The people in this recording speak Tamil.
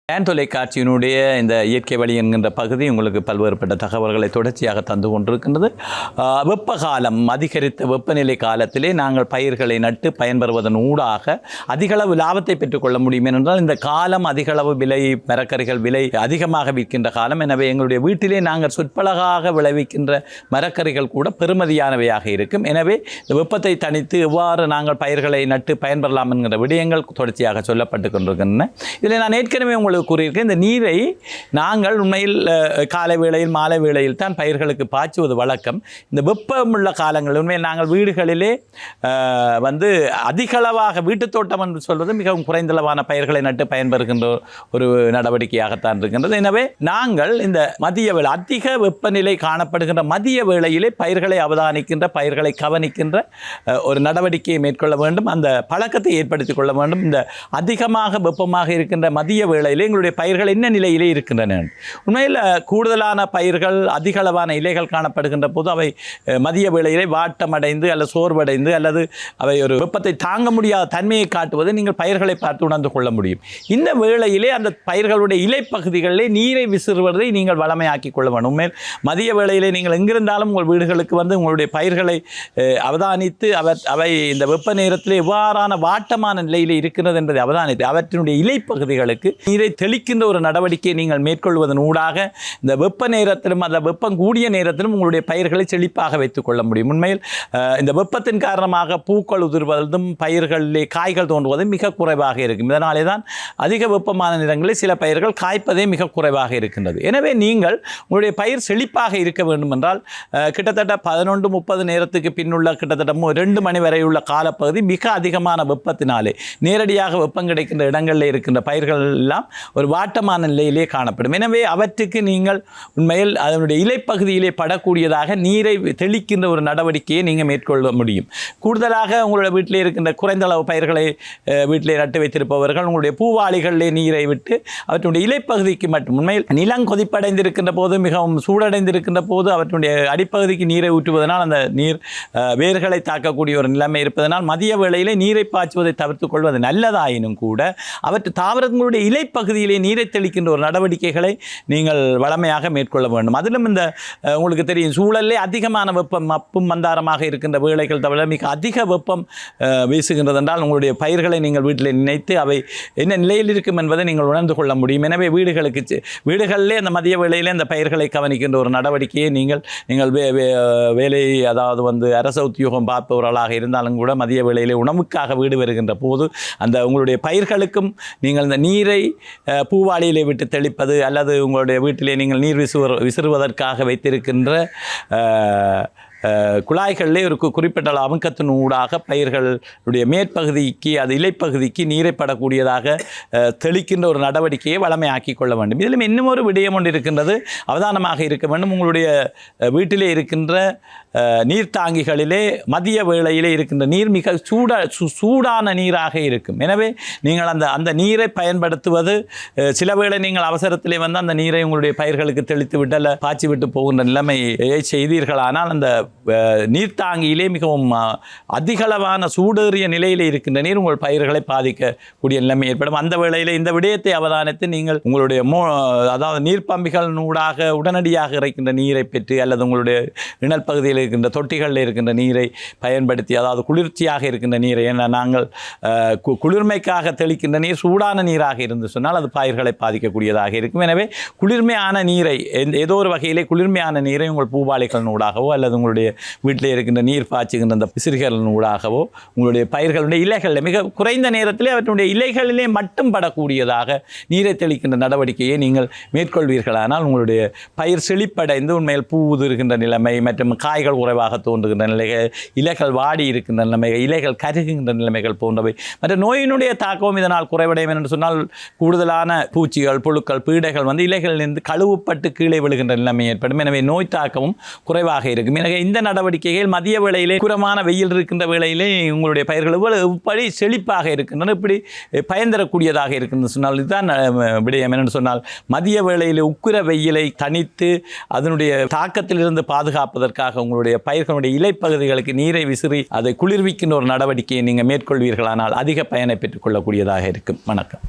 தொலைக்காட்சியினுடைய இந்த இயற்கை வழி என்கின்ற பகுதி உங்களுக்கு பல்வேறுபட்ட தகவல்களை தொடர்ச்சியாக தந்து கொண்டிருக்கின்றது. வெப்ப காலம் அதிகரித்த வெப்பநிலை காலத்திலே நாங்கள் பயிர்களை நட்டு பயன்பெறுவதன் ஊடாக அதிகளவு லாபத்தை பெற்றுக்கொள்ள முடியும் என்றால் இந்த காலம் அதிகளவு விலை மரக்கறிகள் விலை அதிகமாக விற்கின்ற காலம். எனவே எங்களுடைய வீட்டிலே நாங்கள் சொற்பழகாக விளைவிக்கின்ற மரக்கறிகள் கூட பெறுமதியானவையாக இருக்கும். எனவே இந்த வெப்பத்தை தணித்து எவ்வாறு நாங்கள் பயிர்களை நட்டு பயன்பெறலாம் என்கிற விடயங்கள் தொடர்ச்சியாக சொல்லப்பட்டு கொண்டிருக்கின்றன. இதில் நான் ஏற்கனவே உங்களுக்கு கூறியிருக்கேன், இந்த நீரை நாங்கள் உண்மையில் காலை வேளையில் மாலை வேளையில் தான் பயிர்களுக்கு பாய்ச்சுவது வழக்கம். இந்த வெப்பமுள்ள காலங்கள் உண்மையில் நாங்கள் வீடுகளிலே அதிகளவாக வீட்டுத் தோட்டம் என்று சொல்வது மிகவும் குறைந்தளவான பயிர்களை நட்டு பயன்பெறுகின்ற ஒரு நடவடிக்கையாகத்தான் இருக்கின்றது. எனவே நாங்கள் இந்த மதிய வேளை அதிக வெப்பநிலை காணப்படுகின்ற மதிய வேளையிலே பயிர்களை அவதானிக்கின்ற பயிர்களை கவனிக்கின்ற ஒரு நடவடிக்கையை மேற்கொள்ள வேண்டும். அந்த பழக்கத்தை ஏற்படுத்திக் கொள்ள வேண்டும். இந்த அதிகமாக வெப்பமாக இருக்கின்ற மதிய வேளையிலே எங்களுடைய பயிர்கள் என்ன நிலையிலே இருக்கின்றன. உண்மையில் கூடுதலான பயிர்கள் அதிகளவான இலைகள் காணப்படுகின்ற போது அவை மதிய வேளையிலே வாட்டமடைந்து அல்லது சோர்வடைந்து அல்லது அவை ஒரு வெப்பத்தை தாங்க முடியாத தன்மையை காட்டுவதை நீங்கள் பயிர்களை பார்த்து உணர்ந்து கொள்ள முடியும். இந்த வேளையிலே அந்த பயிர்களுடைய இலைப்பகுதிகளிலே நீரை விசிறுவதை நீங்கள் வளமையாக்கி கொள்ள வேண்டும். உண்மையில் மதிய வேளையிலே நீங்கள் எங்கிருந்தாலும் உங்கள் வீடுகளுக்கு உங்களுடைய பயிர்களை அவதானித்து அவை இந்த வெப்ப நேரத்தில் எவ்வாறான வாட்டமான நிலையில் இருக்கிறது என்பதை அவதானித்து அவற்றினுடைய இலைப்பகுதிகளுக்கு நீரை தெளிக்கின்ற ஒரு நடவடிக்கையை நீங்கள் மேற்கொள்வதன் ஊடாக இந்த வெப்ப நேரத்திலும் அந்த வெப்பம் கூடிய நேரத்திலும் உங்களுடைய பயிர்களை செழிப்பாக வைத்துக் கொள்ள முடியும். உண்மையில் இந்த வெப்பத்தின் காரணமாக பூக்கள் உதிர்வதும் பயிர்களிலே காய்கள் தோன்றுவதும் மிக குறைவாக இருக்கும். இதனாலே தான் அதிக வெப்பமான நேரங்களில் சில பயிர்கள் காய்ப்பதே மிக குறைவாக இருக்கின்றது. எனவே நீங்கள் உங்களுடைய பயிர் செழிப்பாக இருக்க வேண்டும் என்றால் கிட்டத்தட்ட 11-30 நேரத்துக்கு பின்னுள்ள கிட்டத்தட்ட 2 மணி வரை உள்ள காலப்பகுதி மிக அதிகமான வெப்பத்தினாலே நேரடியாக வெப்பம் கிடைக்கின்ற இடங்களில் இருக்கின்ற பயிர்கள் எல்லாம் ஒரு வாட்டமான நிலையிலே காணப்படும். எனவே அவற்றுக்கு நீங்கள் உண்மையில் அதனுடைய இலைப்பகுதியிலே படக்கூடியதாக நீரை தெளிக்கின்ற ஒரு நடவடிக்கையை நீங்கள் மேற்கொள்ள முடியும். கூடுதலாக உங்களுடைய வீட்டிலே இருக்கின்ற குறைந்த அளவு பயிர்களை வீட்டிலே நட்டு வைத்திருப்பவர்கள் உங்களுடைய பூவாளிகளிலே நீரை விட்டு அவற்றுடைய இலைப்பகுதிக்கு மட்டும் உண்மையில் நிலம் கொதிப்படைந்திருக்கின்ற போது மிகவும் சூடடைந்திருக்கின்ற போது அவற்றுடைய அடிப்பகுதிக்கு நீரை ஊற்றுவதனால் அந்த நீர் வேர்களை தாக்கக்கூடிய ஒரு நிலைமை இருப்பதனால் மதிய வேளையிலே நீரை பாய்ச்சுவதை தவிர்த்துக் கொள்வது நல்லதாயினும் கூட அவற்று தாவரங்களுடைய இலைப்பகுதியிலே நீரை தெளிக்கின்ற ஒரு நடவடிக்கைகளை நீங்கள் வளமையாக மேற்கொள்ள வேண்டும். அதிலும் இந்த உங்களுக்கு தெரியும் சூழலே அதிகமான வெப்பம் மப்பும் மந்தாரமாக இருக்கின்ற வேளைகள் தவிர மிக அதிக வெப்பம் வீசுகின்றது என்றால் உங்களுடைய பயிர்களை நீங்கள் வீட்டில் நினைத்து அவை என்ன நிலையில் இருக்கும் என்பதை நீங்கள் உணர்ந்து கொள்ள முடியும். எனவே வீடுகளிலே அந்த மதிய வேளையிலே அந்த பயிர்களை கவனிக்கின்ற ஒரு நடவடிக்கையை நீங்கள் வேலை அதாவது அரச உத்தியோகம் பார்ப்பவர்களாக இருந்தாலும் கூட மதிய வேளையிலே உணவுக்காக வீடு வருகின்ற போது அந்த உங்களுடைய பயிர்களுக்கும் நீங்கள் இந்த நீரை பூவாளியிலே விட்டு தெளிப்பது அல்லது உங்களுடைய வீட்டிலே நீங்கள் நீர் விசிறுவதற்காக வைத்திருக்கின்ற குழாய்களிலே ஒரு குறிப்பிட்ட அமுக்கத்தின் ஊடாக பயிர்களுடைய மேற்பகுதிக்கு அது இலைப்பகுதிக்கு நீரை படக்கூடியதாக தெளிக்கின்ற ஒரு நடவடிக்கையை வளமையாக்கி கொள்ள வேண்டும். இதிலும் இன்னும் ஒரு விடயம் ஒன்று இருக்கின்றது, அவதானமாக இருக்க வேண்டும். உங்களுடைய வீட்டிலே இருக்கின்ற நீர்த்தாங்கிகளிலே மதிய வேளையிலே இருக்கின்ற நீர் மிக சூடான நீராக இருக்கும். எனவே நீங்கள் அந்த நீரை பயன்படுத்துவது சில வேளை நீங்கள் அவசரத்திலே அந்த நீரை உங்களுடைய பயிர்களுக்கு தெளித்து விட்டு அல்ல பாய்ச்சி விட்டு போகின்ற நிலைமையை செய்தீர்களானால் அந்த நீர்த்தாங்கியிலே மிகவும் அதிகளவான சூடேறிய நிலையில் இருக்கின்ற நீர் உங்கள் பயிர்களை பாதிக்கக்கூடிய நிலைமை ஏற்படும். அந்த வேளையில் இந்த விடயத்தை அவதானித்து நீங்கள் உங்களுடைய அதாவது நீர்ப்பம்பிகள் ஊடாக உடனடியாக இறைக்கின்ற நீரை பெற்று அல்லது உங்களுடைய இணல் பகுதியில் இருக்கின்ற தொட்டிகளில் இருக்கின்ற நீரை பயன்படுத்தி அதாவது குளிர்ச்சியாக இருக்கின்ற நீரை நாங்கள் குளிர்மைக்காக தெளிக்கின்ற நீர் சூடான நீராக இருந்து சொன்னால் அது பயிர்களை பாதிக்கக்கூடியதாக இருக்கும். எனவே குளிர்மையான நீரை ஏதோ ஒரு வகையிலே குளிர்மையான நீரை உங்கள் பூவாளிகளின் ஊடாகவோ அல்லது உங்களுடைய வீட்டிலே இருக்கின்ற நீர் பாய்ச்சுகின்ற அந்த விசிறிகளின் ஊடாகவோ உங்களுடைய பயிர்களுடைய இலைகளில் மிக குறைந்த நேரத்திலே அவற்றுடைய இலைகளிலே மட்டும் படக்கூடியதாக நீரை தெளிக்கின்ற நடவடிக்கையை நீங்கள் மேற்கொள்வீர்களானால் உங்களுடைய பயிர் செழிப்படைந்து உண்மையில் பூ உதிர்கின்ற நிலைமை மற்றும் காய்கள் குறைவாக தோன்றுகின்ற நிலைகள், இலைகள் வாடி இருக்கின்ற நிலைமைகள், இலைகள் கருகுகின்ற நிலைமைகள் போன்றவை மற்ற நோயினுடைய தாக்கமும் இதனால் குறைவடையும் என்று சொன்னால் கூடுதலான பூச்சிகள் புழுக்கள் பீடைகள் இலைகளிலிருந்து கழுவுப்பட்டு கீழே விழுகின்ற நிலைமை ஏற்படும். எனவே நோய் தாக்கமும் குறைவாக இருக்கும். எனவே இந்த நடவடிக்கைகள் மதிய வேளையிலே குறைவான வெயில் இருக்கின்ற வேளையிலே உங்களுடைய பயிர்கள் எப்படி செழிப்பாக இருக்கின்றன இப்படி பயன்தரக்கூடியதாக இருக்குன்னு சொன்னால் இதுதான் விடயம். என்னென்னு சொன்னால் மதிய வேளையில் உக்கிர வெயிலை தணித்து அதனுடைய தாக்கத்திலிருந்து பாதுகாப்பதற்காக உங்களுடைய பயிர்களுடைய இலைப்பகுதிகளுக்கு நீரை விசிறி அதை குளிர்விக்கின்ற ஒரு நடவடிக்கையை நீங்கள் மேற்கொள்வீர்களானால் அதிக பயனை பெற்றுக்கொள்ளக்கூடியதாக இருக்கும். வணக்கம்.